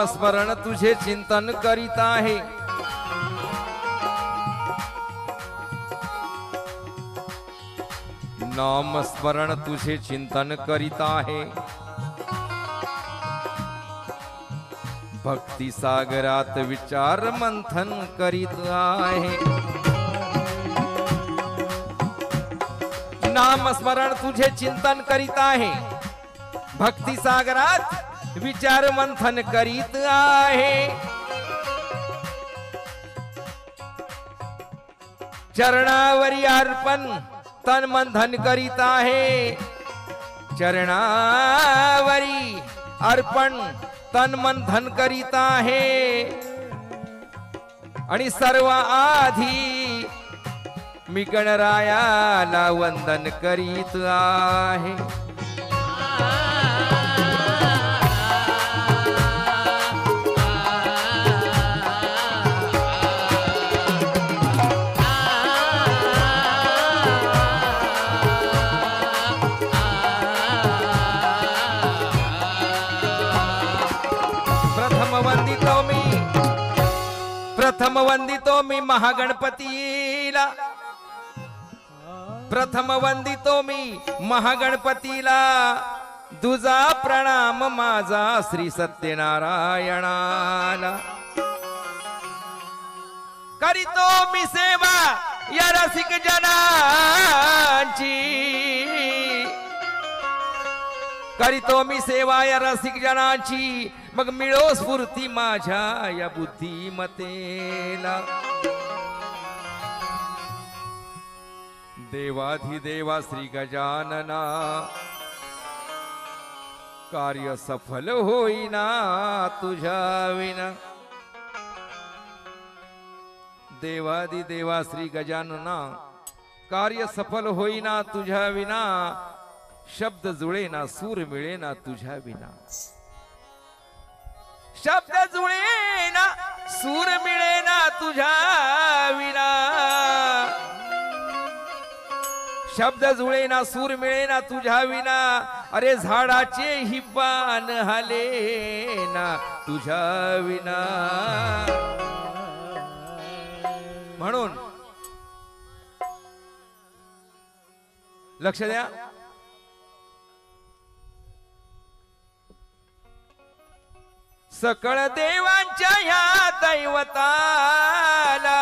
स्मरण तुझे चिंतन करीत आहे, नाम स्मरण तुझे चिंतन करीत आहे, भक्ती सागरात विचार मंथन करीत आहे। नाम स्मरण तुझे चिंतन करीत आहे, भक्ती सागरात विचार मंथन करीत आहे। चरणावरी अर्पण तन मन धन करीत आहे, चरणावरी अर्पण तन मन धन करीत आहे। आणि सर्व आधी मी गणरायाला वंदन करीत आहे। प्रथम वंदितो मी महागणपतीला, प्रथम वंदितो मी महागणपतीला, दुजा प्रणाम माझा श्री सत्यनारायणाला। करीतो मी सेवा या रसिक जनांची, करीतो मी सेवा या रसिक जनांची, मग मिळो स्फूर्ती माझ्या या बुद्धिमतेला। देवाधिदेवा श्री गजानना, कार्य सफल होईना तुझ्या विना। देवाधिदेवा श्री गजानना, कार्य सफल होईना तुझ्या विना। शब्द जुळेना सूर मिळेना तुझ्या विना, शब्द जुळेना सूर मिळेना तुझ्या विना। शब्द जुळेना सूर मिळेना तुझ्या विना। अरे झाडाचे ही पान हलेना तुझ्या विना। म्हणून लक्ष द्या, सकळ देवांच्या ह्या दैवताला,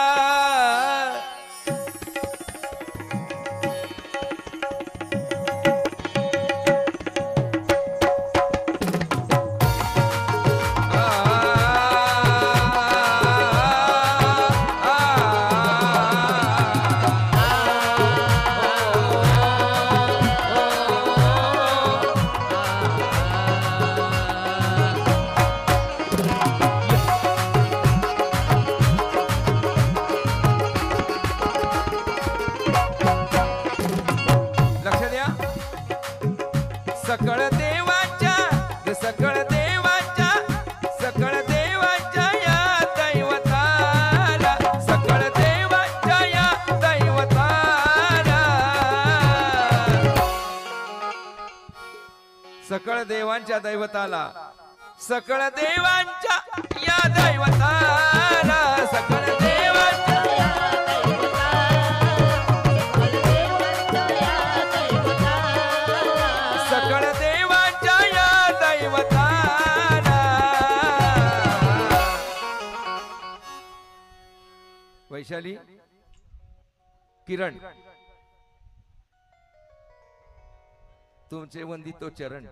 सकळ देवांच्या, सकळ देवांच्या, सकळ देवांच्या या दैवताला, सकळ देवांच्या या दैवताला, सकळ देवांच्या दैवताला, सकळ देवांच्या या दैवताला, सकळ देवांच्या सकळ देवांच्या या दैवताला। वैशाली, किरण, तुमचे वंदितो चरण,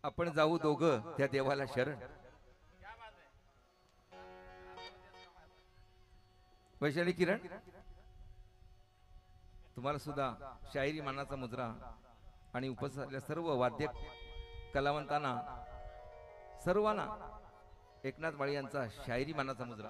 आपण जाऊ दोघं त्या देवाला शरण। वैशाली, किरण, तुम्हाला सुद्धा शायरी मानाचा मुद्रा आणि उपस्थित सर्व वाद्य कलावंतांना सर्वांना एकनाथ माळी यांचा शायरी मानाचा मुद्रा।